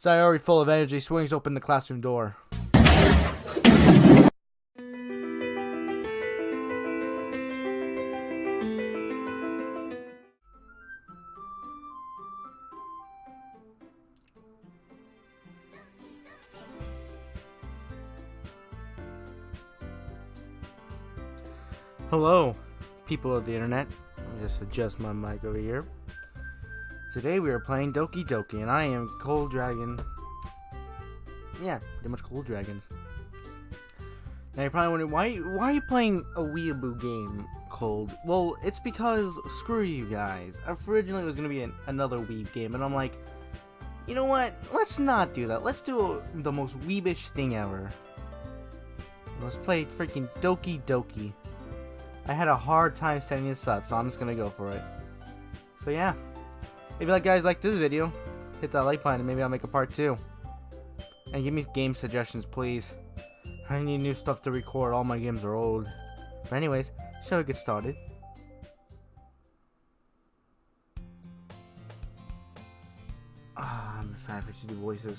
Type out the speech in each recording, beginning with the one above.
Sayori, full of energy, swings open the classroom door. Hello, people of the internet. Let me just adjust my mic over here. Today we are playing Doki Doki, and I am ColdDragon. Yeah, pretty much ColdDragons. Now you're probably wondering, why are you playing a weeaboo game, Cold? Well, it's because, screw you guys. Originally it was going to be another weeb game, and I'm like, you know what? Let's not do that. Let's do the most weebish thing ever. Let's play freaking Doki Doki. I had a hard time setting this up, so I'm just going to go for it. So yeah. If you guys like this video, hit that like button and maybe I'll make a part 2. And give me game suggestions, please. I need new stuff to record. All my games are old. But anyways, shall we get started? I'm deciding if I should do voices.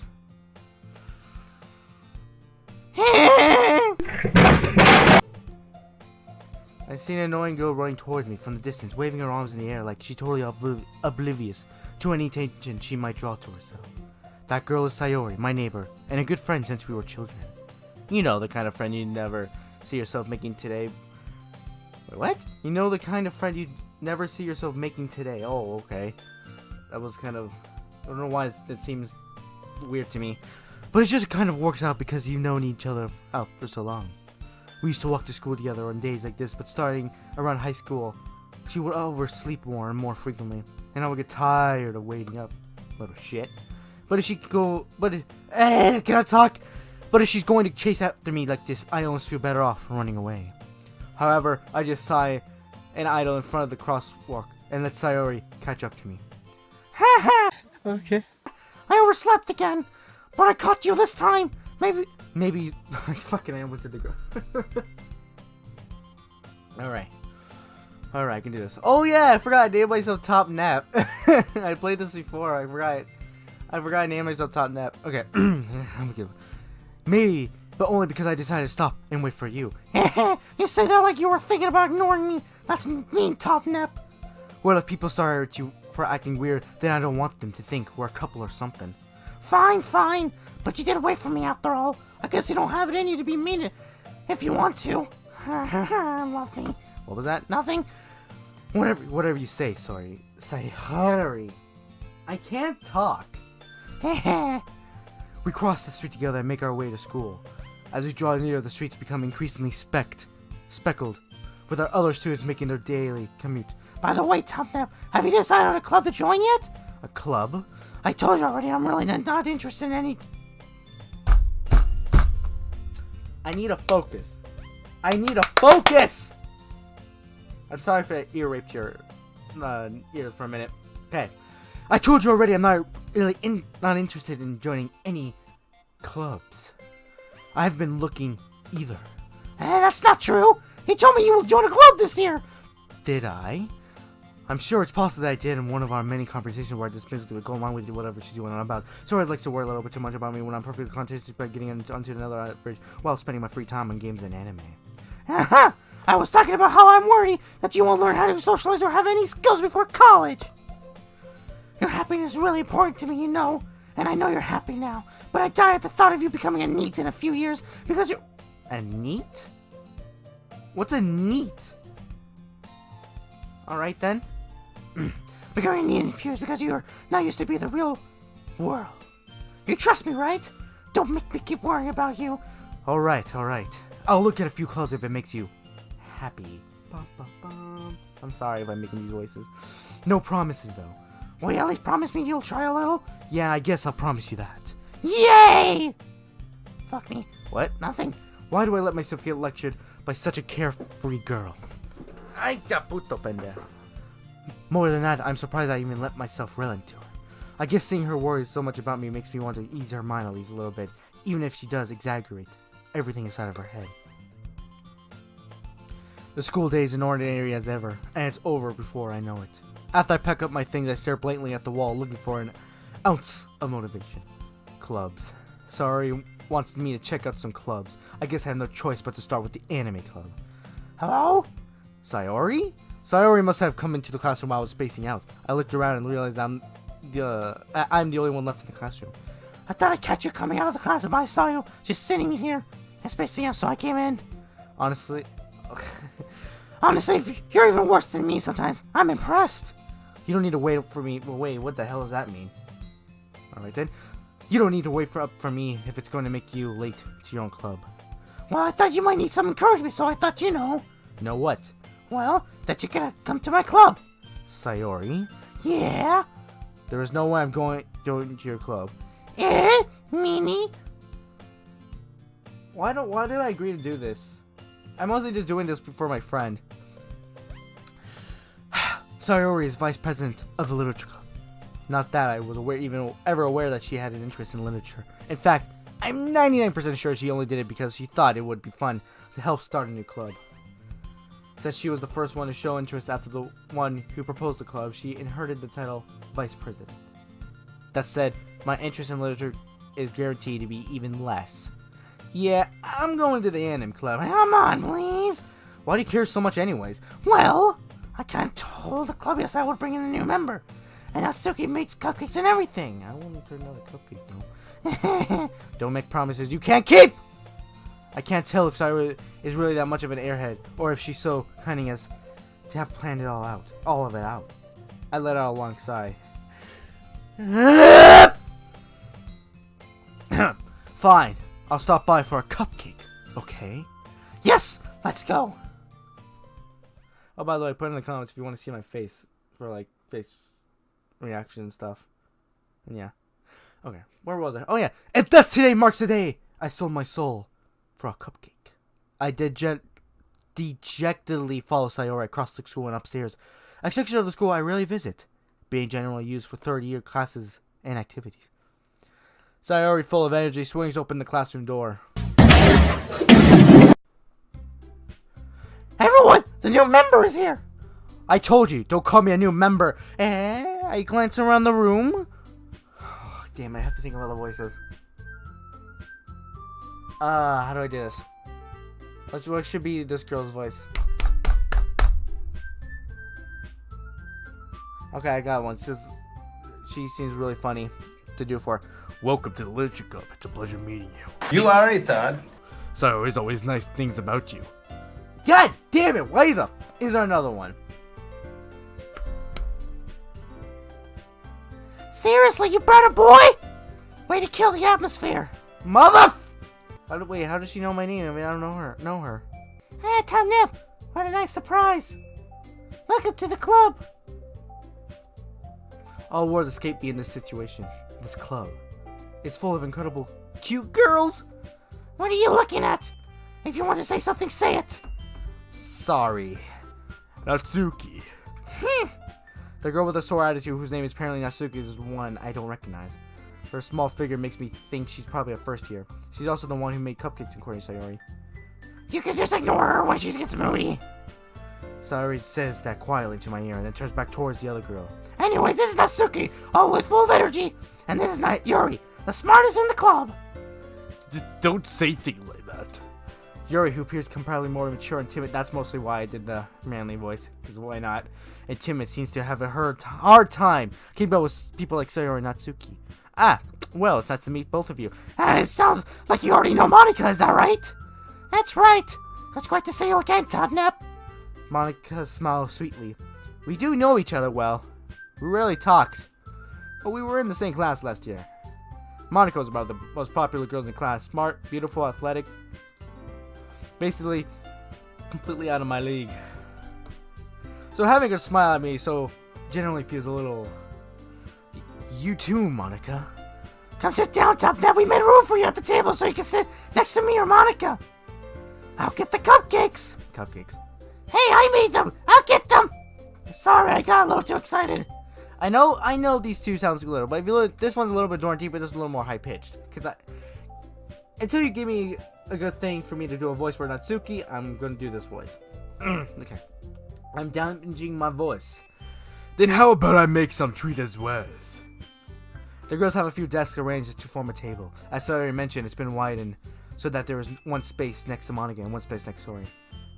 I seen an annoying girl running towards me from the distance, waving her arms in the air like she's totally oblivious to any attention she might draw to herself. That girl is Sayori, my neighbor, and a good friend since we were children. You know, the kind of friend you'd never see yourself making today. Wait, what? You know the kind of friend you'd never see yourself making today. Oh, okay. That was kind of... I don't know why it seems weird to me. But it just kind of works out because you've known each other out for so long. We used to walk to school together on days like this, but starting around high school, she would oversleep more and more frequently, and I would get tired of waiting up. Little shit. But if she could go, can I talk? But if she's going to chase after me like this, I almost feel better off running away. However, I just sigh and idle in front of the crosswalk and let Sayori catch up to me. Ha ha! Okay. I overslept again, but I caught you this time. Maybe I fucking am with the go. Alright, I can do this. Oh yeah, I forgot I named myself Top Nap. I played this before, I forgot I named myself Top Nap. Okay, I'm good. Maybe, but only because I decided to stop and wait for you. You say that like you were thinking about ignoring me. That's mean, Top Nap. Well, if people start at you for acting weird, then I don't want them to think we're a couple or something. Fine. But you did wait for me after all. I guess you don't have it in you to be mean if you want to. Love me. What was that? Nothing? Whatever you say, sorry. Say hurry. I can't talk. We cross the street together and make our way to school. As we draw near, the streets become increasingly speckled, with our other students making their daily commute. By the way, Top Nap, have you decided on a club to join yet? A club? I told you already, I'm really not interested in any... I need a focus. I'm sorry if I ear raped your ears for a minute. Okay. I told you already I'm not really not interested in joining any clubs. I've been looking either. That's not true. He told me you will join a club this year. Did I? I'm sure it's possible that I did in one of our many conversations where I dismissed it would go along with whatever she's doing on about. Sora likes to worry a little bit too much about me when I'm perfectly conscious about getting onto another average while spending my free time on games and anime. Haha! I was talking about how I'm worried that you won't learn how to socialize or have any skills before college. Your happiness is really important to me, you know, and I know you're happy now. But I die at the thought of you becoming a NEET in a few years because you're... A NEET? What's a NEET? Alright then. Becoming a NEET in a few years because you're not used to be the real world. You trust me, right? Don't make me keep worrying about you. Alright. I'll look at a few clubs if it makes you happy. I'm sorry if I'm making these voices. No promises, though. Will you at least promise me you'll try a little? Yeah, I guess I'll promise you that. Yay! Fuck me. What? Nothing? Why do I let myself get lectured by such a carefree girl? Ay, ya puto pendejo. More than that, I'm surprised I even let myself relent to her. I guess seeing her worry so much about me makes me want to ease her mind at least a little bit, even if she does exaggerate everything inside of her head. The school day is as ordinary as ever, and it's over before I know it. After I pack up my things, I stare blatantly at the wall looking for an ounce of motivation. clubs. Sayori wants me to check out some clubs. I guess I have no choice but to start with the anime club. Hello? Sayori? Sayori must have come into the classroom while I was spacing out. I looked around and realized I'm the only one left in the classroom. I thought I'd catch you coming out of the classroom, but I saw you just sitting here and spacing out, so I came in. Honestly, you're even worse than me sometimes. I'm impressed. You don't need to wait for me. Wait, what the hell does that mean? Alright then. You don't need to wait for me if it's going to make you late to your own club. Well, I thought you might need some encouragement, so I thought Know what? Well, that you're gonna come to my club. Sayori? Yeah? There is no way I'm going to your club. Meanie? Why did I agree to do this? I'm mostly just doing this for my friend. Sayori is vice president of the literature club. Not that I was ever aware that she had an interest in literature. In fact, I'm 99% sure she only did it because she thought it would be fun to help start a new club. Since she was the first one to show interest after the one who proposed the club, she inherited the title vice president. That said, my interest in literature is guaranteed to be even less. Yeah, I'm going to the anime club. Come on, please. Why do you care so much anyways? Well, I kind of told the club yes I would bring in a new member. And Natsuki makes cupcakes and everything. I won't turn another cupcake though. Don't make promises you can't keep! I can't tell if Sayori is really that much of an airhead, or if she's so cunning as to have planned it all of it out. I let out a long sigh. Fine, I'll stop by for a cupcake, okay? Yes, let's go! Oh, by the way, put in the comments if you want to see my face for, like, face reaction and stuff. And yeah. Okay, where was I? Oh, yeah. And thus today marks the day I sold my soul for a cupcake. I dejectedly follow Sayori across the school and upstairs, a section of the school I rarely visit, being generally used for third-year classes and activities. Sayori, full of energy, swings open the classroom door. Everyone! The new member is here! I told you, don't call me a new member. I glance around the room. Oh, damn, I have to think of other voices. How do I do this? What should be this girl's voice? Okay, I got one. She seems really funny to do for. Welcome to the Literature Club. It's a pleasure meeting you. You are it, Todd. So there's always nice things about you. God damn it! Why the is there another one? Seriously, you brought a boy? Way to kill the atmosphere, mother! How does she know my name? I mean, I don't know her. Hey, Tom Nip! What a nice surprise! Welcome to the club! All words escape me in this situation. This club. It's full of incredible, cute girls! What are you looking at? If you want to say something, say it! Sorry. Natsuki. The girl with the sore attitude, whose name is apparently Natsuki, is one I don't recognize. Her small figure makes me think she's probably a first year. She's also the one who made cupcakes, according to Sayori. You can just ignore her when she gets moody. Sayori says that quietly to my ear and then turns back towards the other girl. Anyways, this is Natsuki, always full of energy. And this is Yuri, the smartest in the club. Don't say things like that. Yuri, who appears comparatively more mature and timid, that's mostly why I did the manly voice, because why not? And timid seems to have a hard time keeping up with people like Sayori and Natsuki. Ah, well, it's nice to meet both of you. It sounds like you already know Monica, is that right? That's right. It's great to see you again, Todnap. Monica smiled sweetly. We do know each other well. We rarely talked, but we were in the same class last year. Monica was about the most popular girls in class. Smart, beautiful, athletic. Basically, completely out of my league. So having her smile at me so generally feels a little... You too, Monica. Come sit down, Topnet. We made room for you at the table so you can sit next to me or Monica. I'll get the cupcakes. Cupcakes. Hey, I made them. I'll get them. Sorry, I got a little too excited. I know these two sounds a little, but if you look, this one's a little bit more deep, but this is a little more high pitched. Until you give me a good thing for me to do a voice for Natsuki, I'm gonna do this voice. Okay. I'm damaging my voice. Then how about I make some treat as well? The girls have a few desks arranged to form a table. As Sayori mentioned, it's been widened so that there is one space next to Monica and one space next to Tori.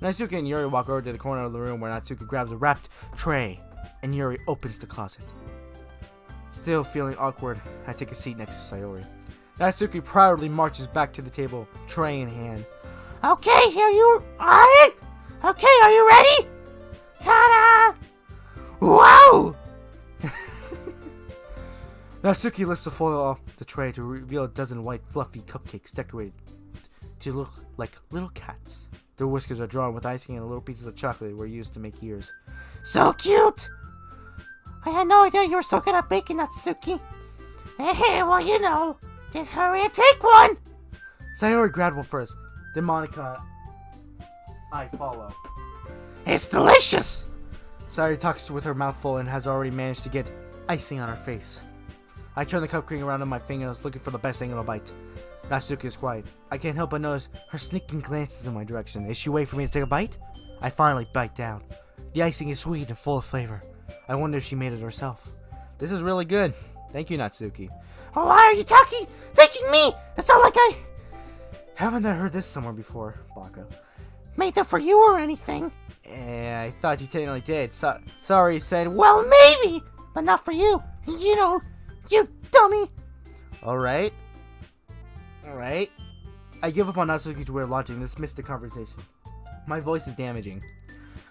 Natsuki and Yuri walk over to the corner of the room where Natsuki grabs a wrapped tray and Yuri opens the closet. Still feeling awkward, I take a seat next to Sayori. Natsuki proudly marches back to the table, tray in hand. Okay, here you are. Okay, are you ready? Ta-da! Wow! Natsuki lifts the foil off the tray to reveal a dozen white, fluffy cupcakes decorated to look like little cats. Their whiskers are drawn with icing and little pieces of chocolate were used to make ears. So cute! I had no idea you were so good at baking, Natsuki. Hey, well, you know. Just hurry and take one! Sayori grabbed one first. Then Monica I follow. It's delicious! Sayori talks with her mouth full and has already managed to get icing on her face. I turn the cupcake around on my fingers, looking for the best angle to bite. Natsuki is quiet. I can't help but notice her sneaking glances in my direction. Is she waiting for me to take a bite? I finally bite down. The icing is sweet and full of flavor. I wonder if she made it herself. This is really good. Thank you, Natsuki. Oh, why are you thanking me? It's not like I... Haven't I heard this somewhere before, Baka? Made them for you or anything? I thought you technically did. Sorry, said, well, maybe, but not for you. You know, you dummy. Alright. I give up on Natsuki's way of logic and dismiss the conversation. My voice is damaging.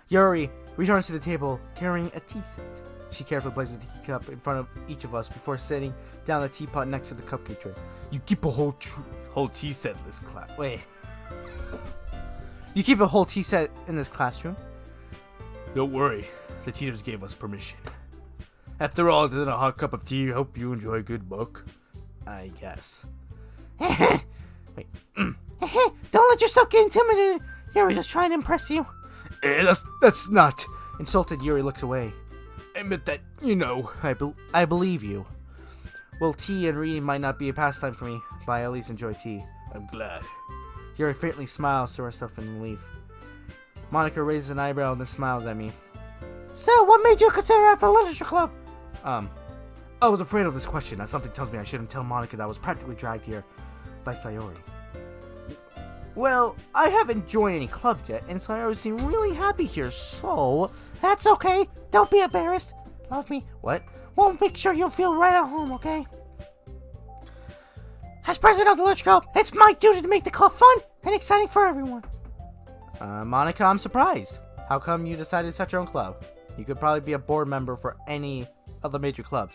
Yuri returns to the table carrying a tea set. She carefully places the teacup in front of each of us before setting down the teapot next to the cupcake tray. You keep a whole tea set in this class. Wait. You keep a whole tea set in this classroom? Don't worry. The teachers gave us permission. After all, then a hot cup of tea. Hope you enjoy a good book. I guess. Wait. Don't let yourself get intimidated. Yuri just trying to impress you. That's not. Insulted, Yuri looks away. I meant that, you know, I believe you. Well, tea and reading might not be a pastime for me, but I at least enjoy tea. I'm glad. Yuri faintly smiles to herself in relief. Monica raises an eyebrow and then smiles at me. So, what made you consider out the literature club? I was afraid of this question, as something tells me I shouldn't tell Monica that I was practically dragged here by Sayori. Well, I haven't joined any clubs yet, and Sayori seemed really happy here, so... That's okay. Don't be embarrassed. Love me. What? We'll make sure you'll feel right at home, okay? As president of the Literature Club, it's my duty to make the club fun and exciting for everyone. Monica, I'm surprised. How come you decided to start your own club? You could probably be a board member for any of the major clubs.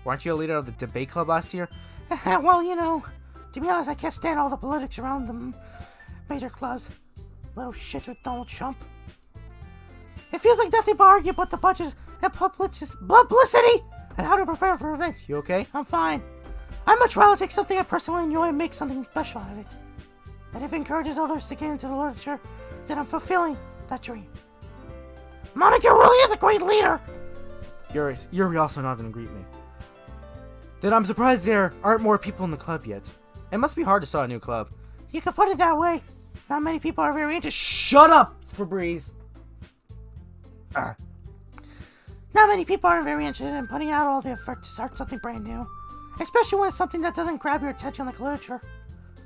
Weren't you a leader of the debate club last year? Well, you know, to be honest, I can't stand all the politics around the major clubs. Little shit with Donald Trump. It feels like nothing but argue about the budget and publicity and how to prepare for events. You okay? I'm fine. I'd much rather take something I personally enjoy and make something special out of it. And if it encourages others to get into the literature, then I'm fulfilling that dream. Monica really is a great leader! Yuri also nods in agreement. Then I'm surprised there aren't more people in the club yet. It must be hard to start a new club. You could put it that way. Not many people are very interested. Shut up, Febreze! Not many people are very interested in putting out all the effort to start something brand new. Especially when it's something that doesn't grab your attention like literature.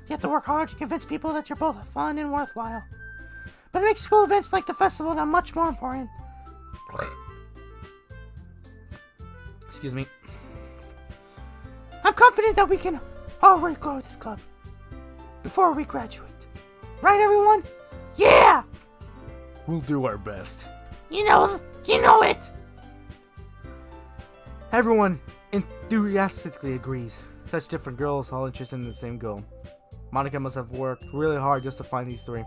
You have to work hard to convince people that you're both fun and worthwhile. But it makes school events like the festival that much more important. Excuse me. I'm confident that we can already grow this club before we graduate. Right, everyone? Yeah! We'll do our best. You know it! Everyone enthusiastically agrees. Such different girls, all interested in the same goal. Monica must have worked really hard just to find these three.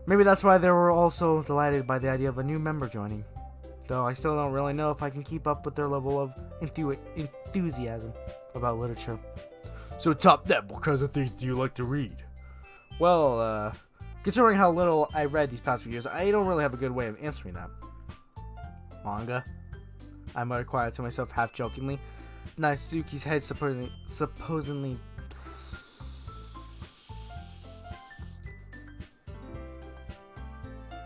Maybe that's why they were also delighted by the idea of a new member joining. Though I still don't really know if I can keep up with their level of enthusiasm about literature. So top that, what kinds of things do you like to read? Well, considering how little I read these past few years, I don't really have a good way of answering that. Manga? I muttered quietly to myself, half jokingly. Natsuki's head supposedly...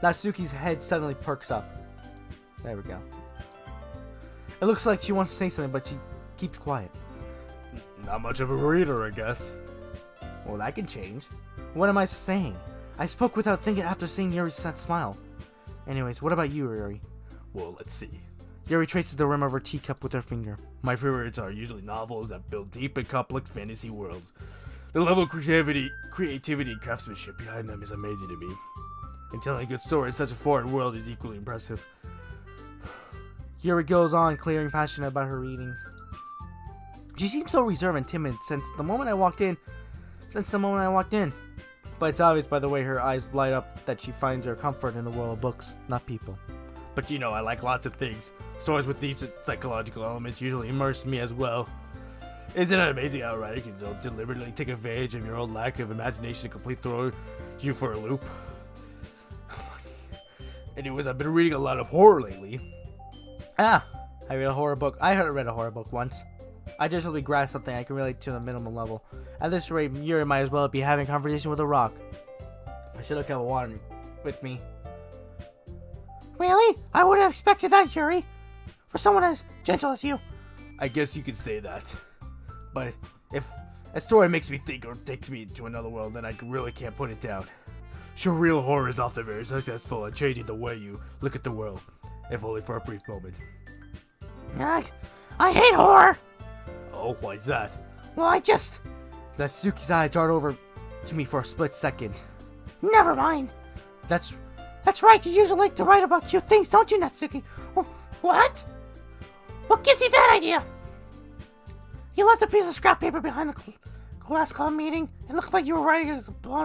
Natsuki's head suddenly perks up. There we go. It looks like she wants to say something, but she keeps quiet. not much of a reader, I guess. Well, that can change. What am I saying? I spoke without thinking after seeing Yuri's sad smile. Anyways, what about you, Yuri? Well, let's see. Yuri traces the rim of her teacup with her finger. My favorites are usually novels that build deep and complex fantasy worlds. The level of creativity and craftsmanship behind them is amazing to me. And telling a good story in such a foreign world is equally impressive. Yuri goes on, clearing passionate about her readings. She seems so reserved and timid since the moment I walked in. But it's obvious by the way her eyes light up that she finds her comfort in the world of books, not people. But you know, I like lots of things. Stories with deep psychological elements usually immerse me as well. Isn't it amazing how a writer can so deliberately take advantage of your own lack of imagination to completely throw you for a loop? Anyways, I've been reading a lot of horror lately. I read a horror book. I read a horror book once. I just really grasped something I can relate to on a minimal level. At this rate, Yuri might as well be having a conversation with a rock. I should have kept water with me. Really? I would have expected that, Yuri. For someone as gentle as you. I guess you could say that. But if a story makes me think or takes me into another world, then I really can't put it down. Sure, real horror is often very successful at changing the way you look at the world, if only for a brief moment. I hate horror! Oh, why's that? Well, Natsuki's eye darted over to me for a split second. Never mind. That's right, you usually like to write about cute things, don't you, Natsuki? What? What gives you that idea? You left a piece of scrap paper behind the class club meeting. It looked like you were writing a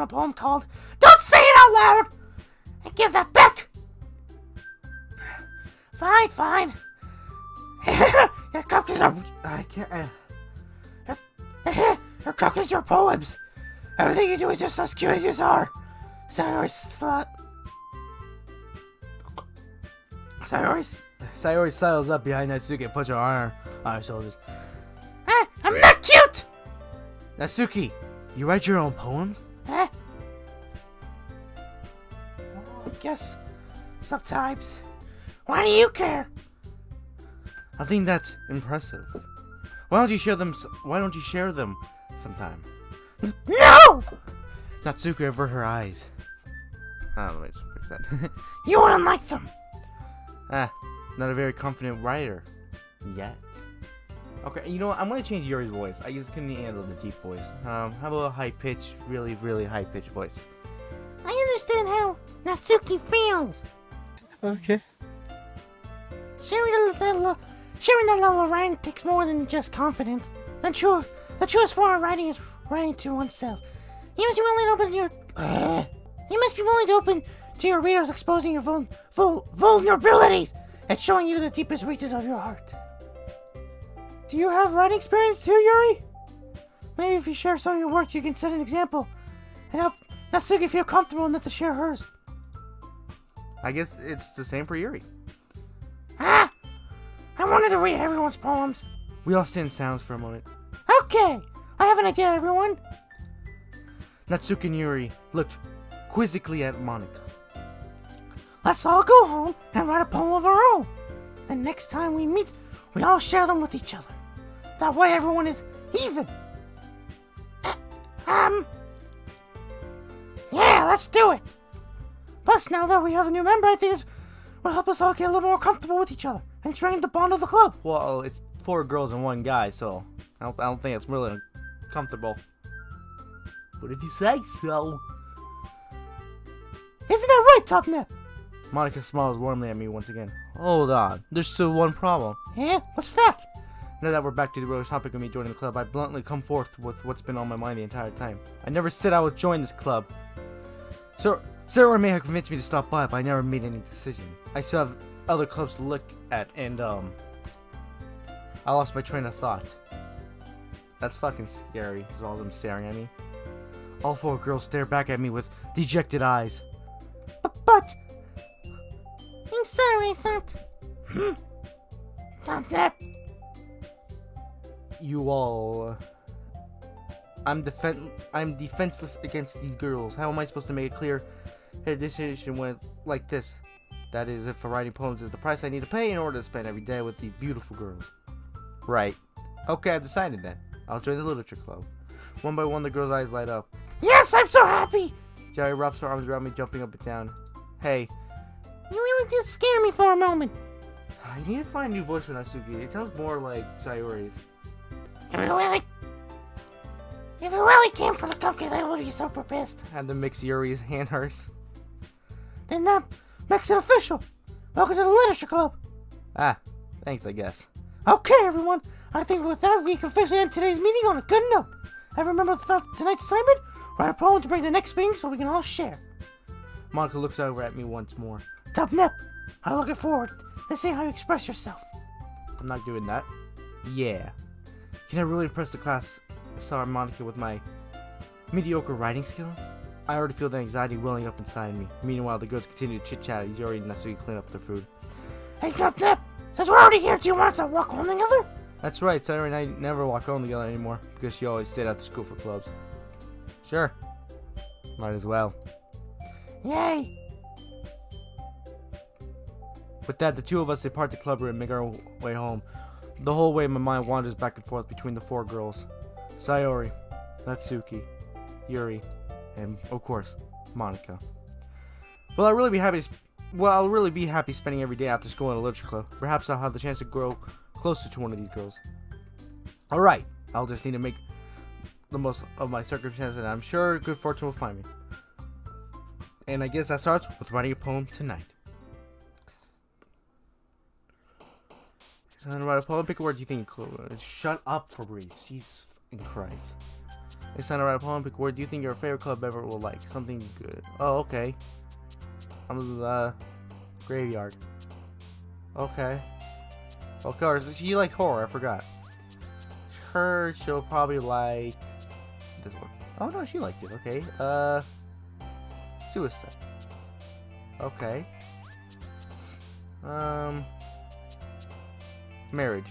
poem called Don't Say It Out Loud! And give that back! Fine. Your cookies are... I can't... Your cookies are poems. Everything you do is just as cute as you are. Sayori sidles up behind Natsuki and puts her arm on her shoulders. I'm not cute! Natsuki, you write your own poems? Well, I guess sometimes. Why do you care? I think that's impressive. Why don't you share them sometime? No! Natsuki averted her eyes. Let me just fix that. You wouldn't like them. Not a very confident writer. Yet. Okay, you know what? I'm gonna change Yuri's voice. I just couldn't handle the deep voice. How about a high-pitched, really, really high-pitched voice? I understand how Natsuki feels. Okay. Sharing that level of writing takes more than just confidence. The truest form of writing is writing to oneself. You must be willing to open to your readers, exposing your vulnerabilities and showing you the deepest reaches of your heart. Do you have writing experience too, Yuri? Maybe if you share some of your work, you can set an example and help Natsuki feel comfortable enough to share hers. I guess it's the same for Yuri. I wanted to read everyone's poems. We all sit in silence for a moment. Okay, I have an idea, everyone. Natsuki and Yuri looked quizzically at Monika. Let's all go home and write a poem of our own. And next time we meet, we all share them with each other. That way everyone is even. Yeah, let's do it. Plus, now that we have a new member, I think it will help us all get a little more comfortable with each other and strengthen the bond of the club. Well, it's 4 girls and 1 guy, so I don't think it's really comfortable. But if you say so. Isn't that right, Top Nip? Monika smiles warmly at me once again. Hold on, there's still one problem. Yeah? What's that? Now that we're back to the real topic of me joining the club, I bluntly come forth with what's been on my mind the entire time. I never said I would join this club. Sarah may have convinced me to stop by, but I never made any decision. I still have other clubs to look at, and I lost my train of thought. That's fucking scary, is all of them staring at me. All 4 girls stare back at me with dejected eyes. But I'm sorry, I thought. Stop that. You all. I'm defenseless against these girls. How am I supposed to make a clear decision when like this? That is, if writing poems is the price I need to pay in order to spend every day with these beautiful girls. Right. Okay, I've decided then. I'll join the literature club. One by one, the girl's eyes light up. Yes, I'm so happy! Jerry wraps her arms around me, jumping up and down. Hey. You really did scare me for a moment. I need to find a new voice for Natsuki. It sounds more like Sayori's. If you really came for the cupcake, I would be super pissed. Had to mix Yuri's and hers. Then that makes it official. Welcome to the literature club. Ah, thanks, I guess. Okay, everyone. I think with that, we can officially end today's meeting on a good note. I remember tonight's assignment. Write a poem to bring the next meeting so we can all share. Monica looks over at me once more. Top Nip, I'm looking forward to seeing how you express yourself. I'm not doing that. Yeah. Can I really impress the class? Sorry, Monica, with my mediocre writing skills? I already feel the anxiety welling up inside me. Meanwhile, the girls continue to chit-chat as Yuri and Natsuki clean up their food. Hey, Top Nip, since we're already here, do you want us to walk home together? That's right, Sayori and I never walk home together anymore because she always stayed after school for clubs. Sure. Might as well. Yay! With that, the two of us depart the club room and make our way home. The whole way, my mind wanders back and forth between the four girls. Sayori, Natsuki, Yuri, and, of course, Monica. I'll really be happy spending every day after school in a literature club. Perhaps I'll have the chance to grow closer to one of these girls. Alright, I'll just need to make the most of my circumstances, and I'm sure good fortune will find me. And I guess that starts with writing a poem tonight. So I'm gonna write a poem. Pick a word you think. Shut up, Fabrice. Jesus Christ. It's time to write a poem. Pick a word you think your favorite club member will like. Something good. Oh, okay. Graveyard. Okay. Of course, she likes horror. I forgot. She'll probably like this one. Oh no, she liked it. Okay. Suicide. Okay. Marriage.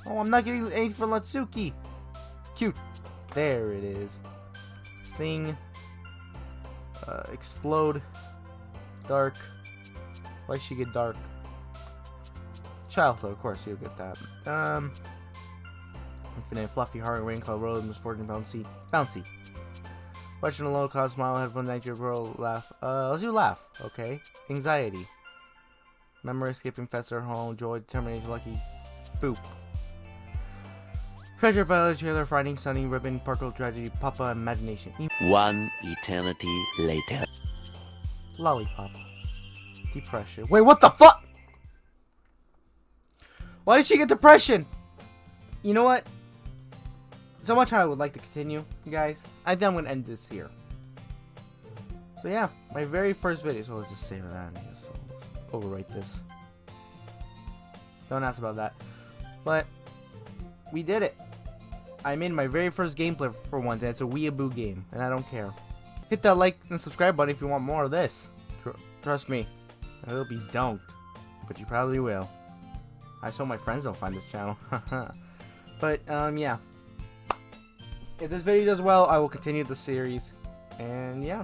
Oh, I'm not getting anything for Natsuki. Cute. There it is. Sing. Explode. Dark. Why should she get dark? Childhood, of course, you'll get that. Infinite, fluffy, heart, rain cloud, road, misfortune, bouncy. Bouncy. Question alone, cause smile, headphone, nature, girl, laugh. Let's do laugh, okay? Anxiety. Memory, escaping, fester, home, joy, determination, lucky. Boop. Treasure, violet, trailer, fighting, sunny, ribbon, sparkle, tragedy, papa, imagination. One eternity later. Lollipop. Depression. Wait, what the fuck? Why did she get depression? You know what? So much I would like to continue, you guys. I think I'm going to end this here. So yeah, my very first video. So let's just save that. So let's overwrite this. Don't ask about that. But we did it. I made my very first gameplay for once, and it's a weeaboo game, and I don't care. Hit that like and subscribe button if you want more of this. Trust me, I will be dunked, but you probably will. I saw my friends don't find this channel. But yeah, if this video does well, I will continue the series. And yeah,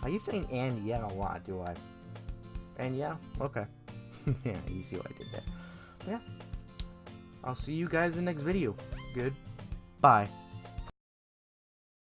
I keep saying and yeah a lot, do I? And yeah, okay. Yeah, you see what I did there. But yeah, I'll see you guys in the next video. Goodbye.